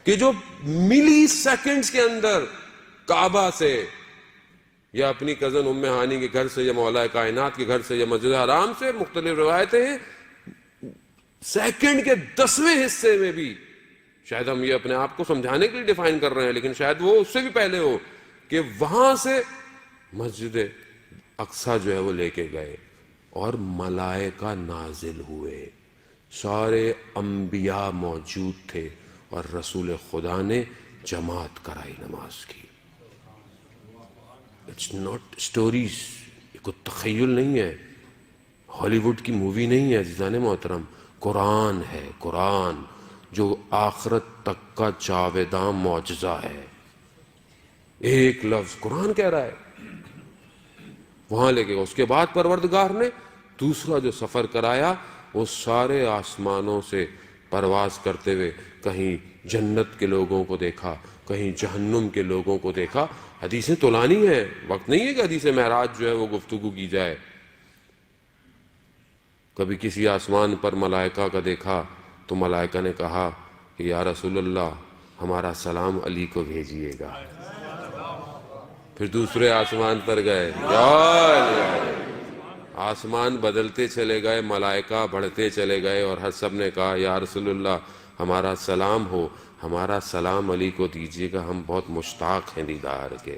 کہ جو ملی سیکنڈز کے اندر کعبہ سے یا اپنی کزن ام ہانی کے گھر سے یا مولا کائنات کے گھر سے یا مسجد حرام سے، مختلف روایتیں ہیں، سیکنڈ کے 10ویں حصے میں بھی، شاید ہم یہ اپنے آپ کو سمجھانے کے لیے ڈیفائن کر رہے ہیں، لیکن شاید وہ اس سے بھی پہلے ہو، کہ وہاں سے مسجد اقصیٰ جو ہے وہ لے کے گئے اور ملائکہ نازل ہوئے، سارے انبیاء موجود تھے اور رسول خدا نے جماعت کرائی نماز کی۔ اٹس ناٹ اسٹوریز، یہ کوئی تخیل نہیں ہے، ہالی ووڈ کی مووی نہیں ہے عزیزان محترم، قرآن ہے، قرآن جو آخرت تک کا جاوداں معجزہ ہے۔ ایک لفظ قرآن کہہ رہا ہے، وہاں لے کے اس کے بعد پروردگار نے دوسرا جو سفر کرایا، وہ سارے آسمانوں سے پرواز کرتے ہوئے کہیں جنت کے لوگوں کو دیکھا، کہیں جہنم کے لوگوں کو دیکھا۔ حدیثیں طولانی ہیں، وقت نہیں ہے کہ حدیث معراج جو ہے وہ گفتگو کی جائے۔ کبھی کسی آسمان پر ملائکہ کا دیکھا تو ملائکہ نے کہا کہ یا رسول اللہ ہمارا سلام علی کو بھیجیے گا۔ پھر دوسرے آسمان پر گئے، آسمان بدلتے چلے گئے، ملائکہ بڑھتے چلے گئے، اور ہر سب نے کہا یا رسول اللہ ہمارا سلام ہو، ہمارا سلام علی کو دیجیے گا، ہم بہت مشتاق ہیں دیدار کے۔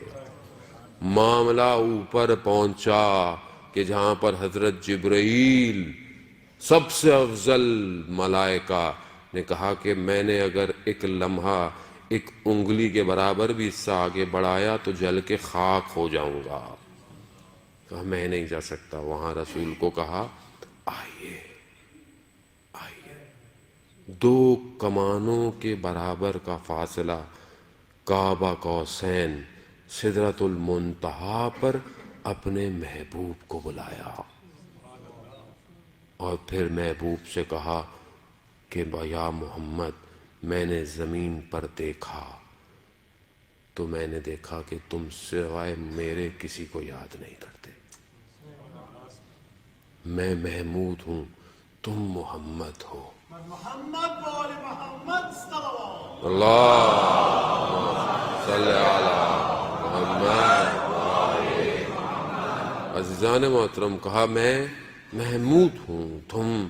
معاملہ اوپر پہنچا کہ جہاں پر حضرت جبرائیل سب سے افضل ملائکہ نے کہا کہ میں نے اگر ایک لمحہ ایک انگلی کے برابر بھی حصہ آگے بڑھایا تو جل کے خاک ہو جاؤں گا، کہا میں نہیں جا سکتا۔ وہاں رسول کو کہا آئیے آئیے، 2 کمانوں کے برابر کا فاصلہ، کعبہ قوسین، سدرۃ المنتہا پر اپنے محبوب کو بلایا، اور پھر محبوب سے کہا کہ یا محمد میں نے زمین پر دیکھا تو میں نے دیکھا کہ تم سوائے میرے کسی کو یاد نہیں کرتے، میں محمود ہوں، تم محمد ہو۔ محمد وآل محمد صلوات اللہ صلی علی محمد۔ عزیزان محترم، کہا میں محمود ہوں، تم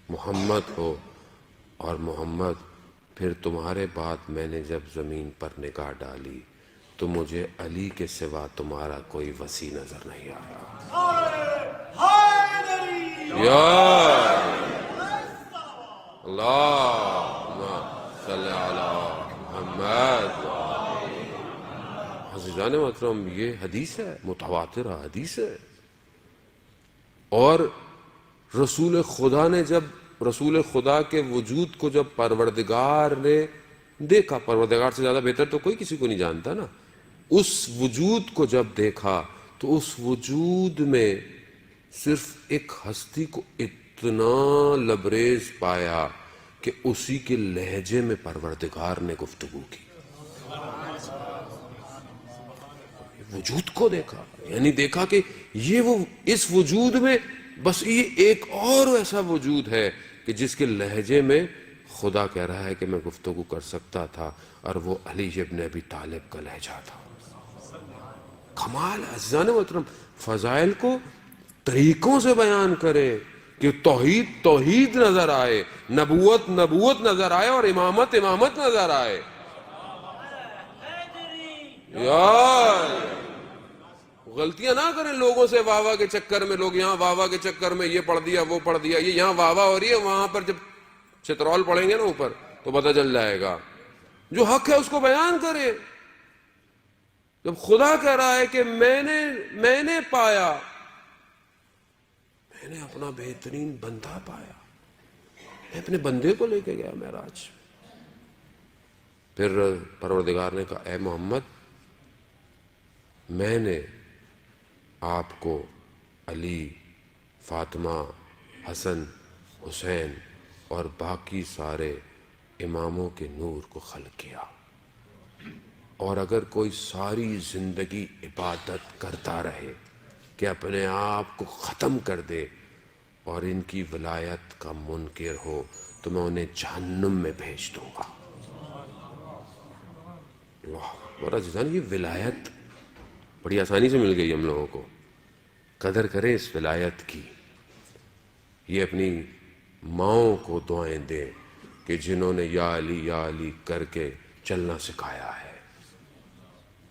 محمد ہو، اور محمد پھر تمہارے بعد میں نے جب زمین پر نگاہ ڈالی تو مجھے علی کے سوا تمہارا کوئی وسیع نظر نہیں آیا۔ یا اللہم صلی علی محمد۔ عزیزان محترم، یہ حدیث ہے، متواتر حدیث ہے، اور رسول خدا نے جب رسول خدا کے وجود کو جب پروردگار نے دیکھا، پروردگار سے زیادہ بہتر تو کوئی کسی کو نہیں جانتا نا، اس وجود کو جب دیکھا تو اس وجود میں صرف ایک ہستی کو اتنا لبریز پایا کہ اسی کے لہجے میں پروردگار نے گفتگو کی۔ وجود کو دیکھا، یعنی دیکھا کہ یہ وہ اس وجود میں بس یہ ایک اور ایسا وجود ہے کہ جس کے لہجے میں خدا کہہ رہا ہے کہ میں گفتگو کر سکتا تھا، اور وہ علی ابن ابی طالب کا لہجہ تھا۔ کمال عزیزان محترم، فضائل کو طریقوں سے بیان کرے کہ توحید توحید نظر آئے، نبوت نبوت نظر آئے، اور امامت امامت نظر آئے۔ یار غلطیاں نہ کریں لوگوں سے واہ واہ کے چکر میں، لوگ یہاں واہ واہ کے چکر میں یہ پڑھ دیا وہ پڑھ دیا، یہ یہاں واہ واہ ہو رہی ہے، وہاں پر جب چترول پڑھیں گے نا اوپر تو پتہ چل جائے گا۔ جو حق ہے اس کو بیان کرے۔ جب خدا کہہ رہا ہے کہ میں نے پایا، میں نے اپنا بہترین بندہ پایا، میں اپنے بندے کو لے کے گیا معراج۔ پھر پروردگار نے کہا اے محمد میں نے آپ کو علی، فاطمہ، حسن، حسین اور باقی سارے اماموں کے نور کو خلق کیا، اور اگر کوئی ساری زندگی عبادت کرتا رہے کہ اپنے آپ کو ختم کر دے اور ان کی ولایت کا منکر ہو تو میں انہیں جہنم میں بھیج دوں گا۔ واہ بڑا جان، یہ ولایت بڑی آسانی سے مل گئی ہم لوگوں کو. قدر کریں اس ولایت کی. یہ اپنی ماؤں کو دعائیں دیں کہ جنہوں نے یا علی کر کے چلنا سکھایا ہے.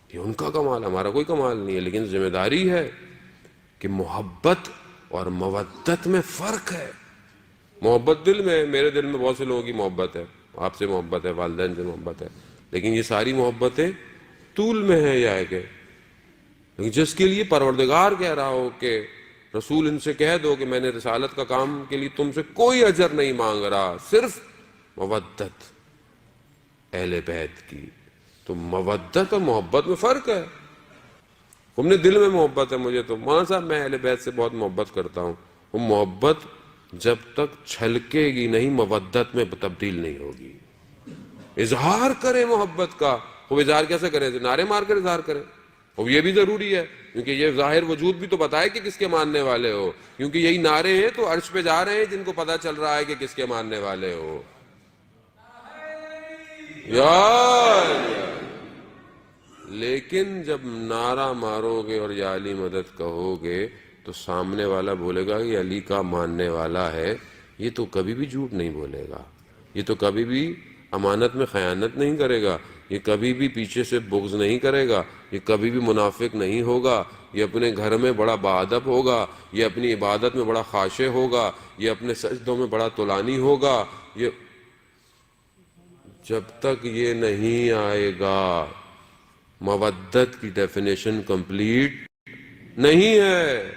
یہ ان کا کمال، ہمارا کوئی کمال نہیں ہے. لیکن ذمہ داری ہے کہ محبت اور مودت میں فرق ہے. محبت دل میں ہے، میرے دل میں بہت سے لوگوں کی محبت ہے، آپ سے محبت ہے، والدین سے محبت ہے، لیکن یہ ساری محبتیں طول میں ہیں یا ہے کہ لیکن جس کے لیے پروردگار کہہ رہا ہو کہ رسول ان سے کہہ دو کہ میں نے رسالت کا کام کے لیے تم سے کوئی اجر نہیں مانگ رہا، صرف مودت اہل بیت کی. تو مودت اور محبت میں فرق ہے. تم نے دل میں محبت ہے مجھے، تو مولانا صاحب میں اہل بیت سے بہت محبت کرتا ہوں. وہ محبت جب تک چھلکے گی نہیں مودت میں تبدیل نہیں ہوگی. اظہار کریں محبت کا. وہ اظہار کیسے کریں؟ نعرے مار کر اظہار کریں. اور یہ بھی ضروری ہے کیونکہ یہ ظاہر وجود بھی تو بتائے کہ کس کے ماننے والے ہو، کیونکہ یہی نعرے ہیں تو عرش پہ جا رہے ہیں جن کو پتا چل رہا ہے کہ کس کے ماننے والے ہو. لیکن جب نعرہ مارو گے اور یا علی مدد کہو گے تو سامنے والا بولے گا کہ علی کا ماننے والا ہے، یہ تو کبھی بھی جھوٹ نہیں بولے گا، یہ تو کبھی بھی امانت میں خیانت نہیں کرے گا، یہ کبھی بھی پیچھے سے بغض نہیں کرے گا، یہ کبھی بھی منافق نہیں ہوگا، یہ اپنے گھر میں بڑا باادب ہوگا، یہ اپنی عبادت میں بڑا خاشع ہوگا، یہ اپنے سجدوں میں بڑا طولانی ہوگا. یہ جب تک یہ نہیں آئے گا مودت کی ڈیفینیشن کمپلیٹ نہیں ہے.